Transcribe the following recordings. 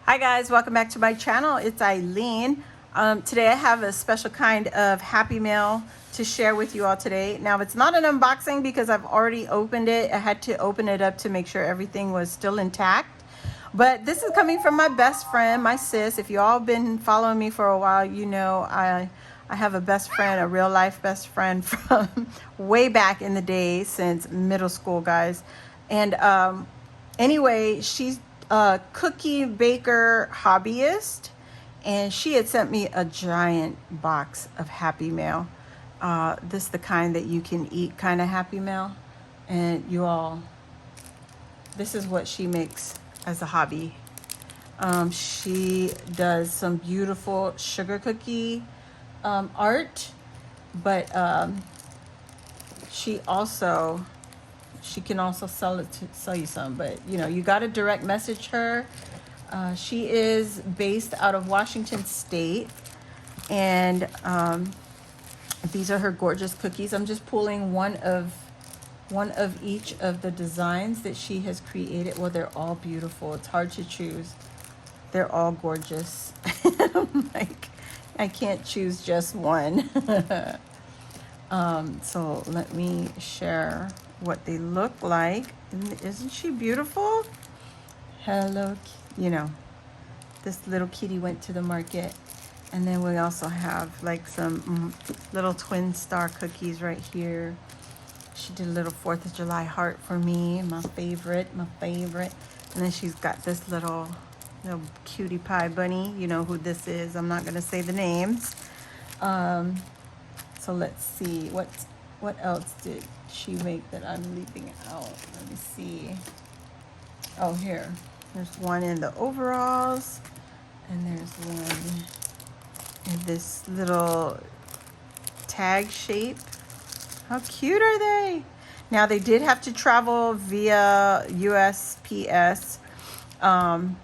Hi guys, welcome back to my channel. It's Eileen. Today I have a special kind of Happy Mail to share with you all today. Now it's not an unboxing because I've already opened it. I had to open it up to make sure everything was still intact. But this is coming from my best friend, my sis. If you all been following me for a while, you know I have a best friend, a real life best friend from way back in the day, since middle school, guys. And anyway, she's a cookie baker hobbyist, and she had sent me a giant box of Happy Mail. This is the kind that you can eat kind of Happy Mail. And you all, this is what she makes as a hobby. She does some beautiful sugar cookie art, but she can also sell you some, but you know, you got to direct message her. She is based out of Washington State, and these are her gorgeous cookies. I'm just pulling one of each of the designs that she has created. Well, they're all beautiful. It's hard to choose. They're all gorgeous. Like, I can't choose just one. So let me share what they look like. Isn't she beautiful? Hello, you know, this little kitty went to the market. And then we also have like some little twin star cookies right here. She did a little 4th of July heart for me, my favorite. And then she's got this little cutie pie bunny. You know who this is. I'm not gonna say the names. So let's see, what else did she make that I'm leaving out? Let me see. Oh, here. There's one in the overalls, and there's one in this little tag shape. How cute are they? Now, they did have to travel via USPS, and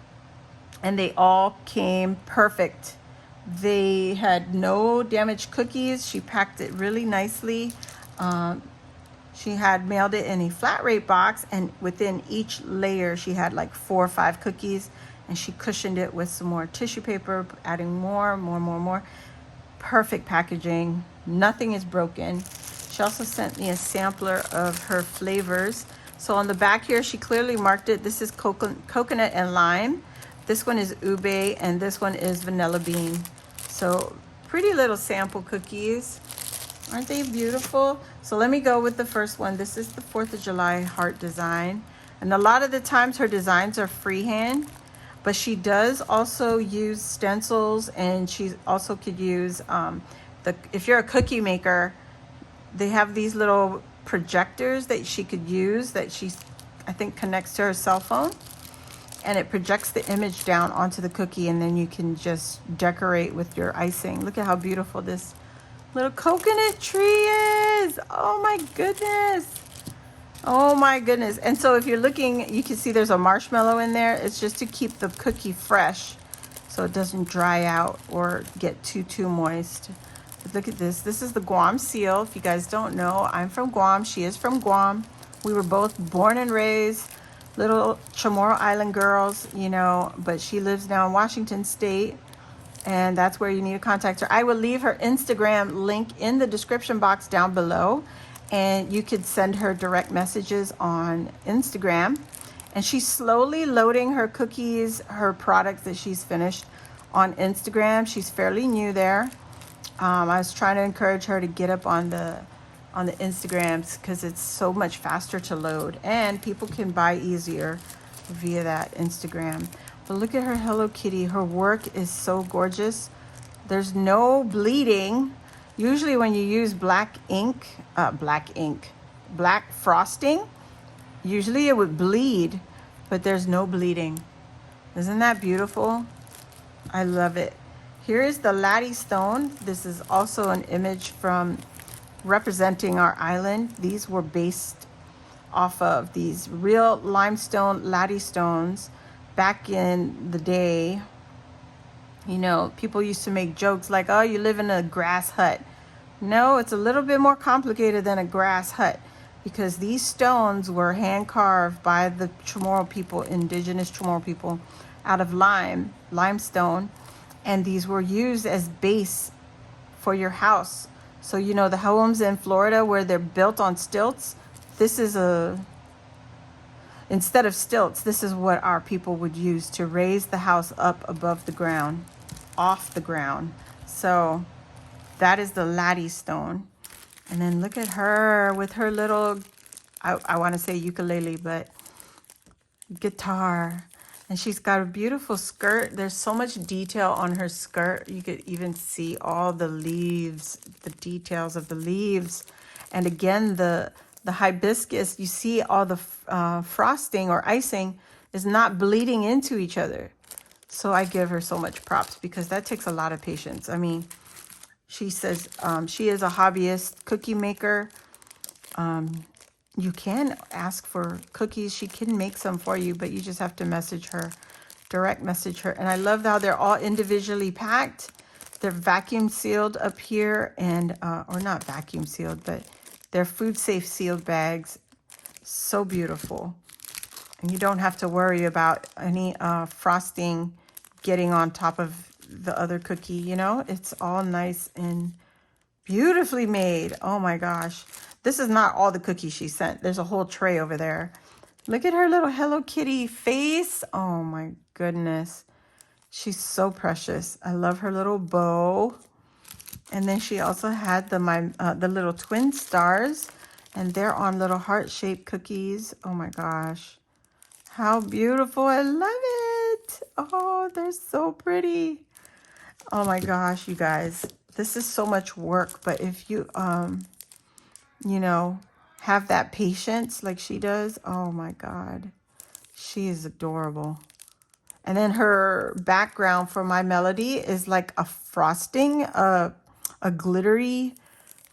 they all came perfect. They had no damaged cookies. She packed it really nicely. She had mailed it in a flat rate box, and within each layer she had like 4 or 5 cookies, and she cushioned it with some more tissue paper, adding more. Perfect packaging. Nothing is broken. She also sent me a sampler of her flavors. So on the back here, she clearly marked it. This is coconut and lime. This one is ube, and this one is vanilla bean. So pretty little sample cookies. Aren't they beautiful? So let me go with the first one. This is the 4th of July heart design. And a lot of the times her designs are freehand, but she does also use stencils, and she also could use, if you're a cookie maker, they have these little projectors that she could use that I think connects to her cell phone. And it projects the image down onto the cookie, and then you can just decorate with your icing. Look at how beautiful this little coconut tree is. Oh my goodness. And so if you're looking, you can see there's a marshmallow in there. It's just to keep the cookie fresh so it doesn't dry out or get too moist. But look at this. This is the Guam seal. If you guys don't know, I'm from Guam. She is from Guam. We were both born and raised little Chamorro Island girls, you know, but she lives now in Washington State, and that's where you need to contact her. I will leave her Instagram link in the description box down below, and you could send her direct messages on Instagram. And she's slowly loading her cookies, her products that she's finished on Instagram. She's fairly new there. I was trying to encourage her to get up on the Instagrams because it's so much faster to load, and people can buy easier via that Instagram. But look at her Hello Kitty. Her work is so gorgeous. There's no bleeding. Usually when you use black frosting, usually it would bleed, but there's no bleeding. Isn't that beautiful? I love it. Here is the latte stone. This is also an image from representing our island. These were based off of these real limestone latte stones back in the day. You know, people used to make jokes like, oh, you live in a grass hut. No, it's a little bit more complicated than a grass hut, because these stones were hand carved by the Chamorro people, indigenous Chamorro people, out of limestone, and these were used as base for your house. So you know the homes in Florida where they're built on stilts, this is instead of stilts, this is what our people would use to raise the house up above the ground, off the ground. So that is the laddie stone. And then look at her with her little, I want to say ukulele, but guitar. And she's got a beautiful skirt. There's so much detail on her skirt. You could even see all the leaves, the details of the leaves. And again, the hibiscus, you see all the frosting or icing is not bleeding into each other. So I give her so much props because that takes a lot of patience. I mean, she says she is a hobbyist cookie maker. You can ask for cookies. She can make some for you, but you just have to message her, direct message her. And I love how they're all individually packed. They're vacuum sealed up here and, or not vacuum sealed, but they're food safe sealed bags. So beautiful. And you don't have to worry about any frosting getting on top of the other cookie, you know? It's all nice and beautifully made. Oh my gosh. This is not all the cookies she sent. There's a whole tray over there. Look at her little Hello Kitty face. Oh my goodness. She's so precious. I love her little bow. And then she also had the little twin stars. And they're on little heart-shaped cookies. Oh my gosh. How beautiful. I love it. Oh, they're so pretty. Oh my gosh, you guys. This is so much work, but if you, you know, have that patience like she does, oh my God, she is adorable. And then her background for my melody is like a frosting, a glittery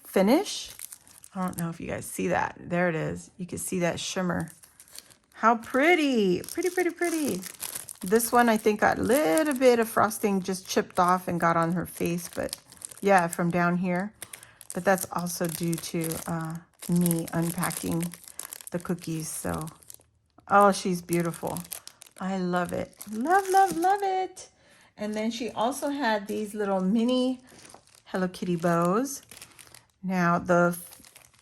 finish. I don't know if you guys see that. There it is. You can see that shimmer. How pretty, pretty, pretty, pretty. This one I think got a little bit of frosting just chipped off and got on her face, but yeah, from down here. But that's also due to me unpacking the cookies. So, oh, she's beautiful. I love it. Love, love, love it. And then she also had these little mini Hello Kitty bows. Now,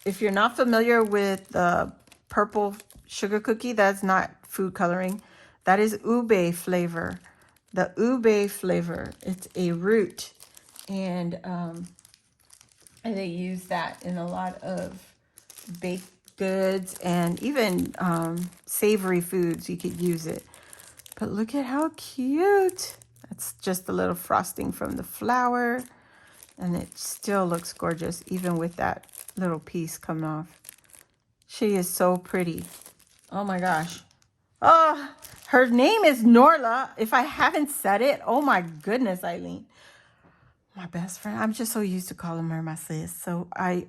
if you're not familiar with the purple sugar cookie, that's not food coloring. That is ube flavor. The ube flavor. It's a root. And they use that in a lot of baked goods and even savory foods. You could use it. But look at how cute. That's just a little frosting from the flour. And it still looks gorgeous, even with that little piece coming off. She is so pretty. Oh my gosh. Oh, her name is Norla. If I haven't said it, oh my goodness, Eileen. My best friend. I'm just so used to calling her my sis. So I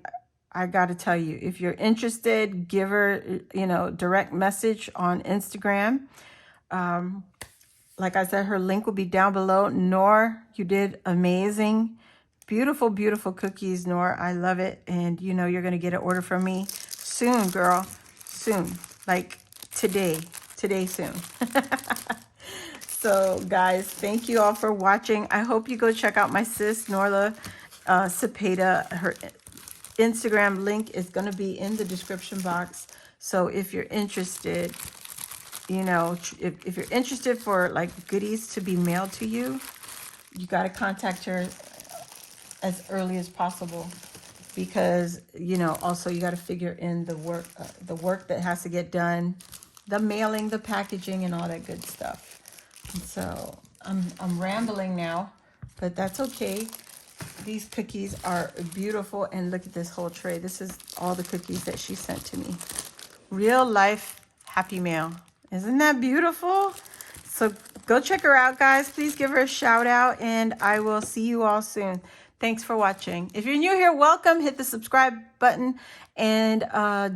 got to tell you, if you're interested, give her, you know, direct message on Instagram. Like I said, her link will be down below. Nor, you did amazing. Beautiful, beautiful cookies, Nor. I love it. And you know you're going to get an order from me soon, girl. Soon. Like today. Today soon. So, guys, thank you all for watching. I hope you go check out my sis, Norla Cepeda. Her Instagram link is going to be in the description box. So if you're interested, you know, if you're interested for like goodies to be mailed to you, you got to contact her as early as possible, because, you know, also you got to figure in the work that has to get done, the mailing, the packaging, and all that good stuff. And so I'm rambling now, but that's okay. These cookies are beautiful, and look at this whole tray. This is all the cookies that she sent to me. Real life happy mail. Isn't that beautiful? So go check her out, guys. Please give her a shout out, and I will see you all soon. Thanks for watching. If you're new here, welcome. Hit the subscribe button and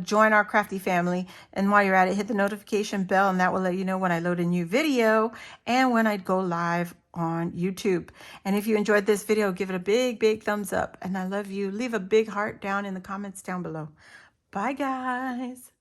join our crafty family. And while you're at it, hit the notification bell, and that will let you know when I load a new video and when I go live on YouTube. And if you enjoyed this video, give it a big, big thumbs up. And I love you. Leave a big heart down in the comments down below. Bye, guys.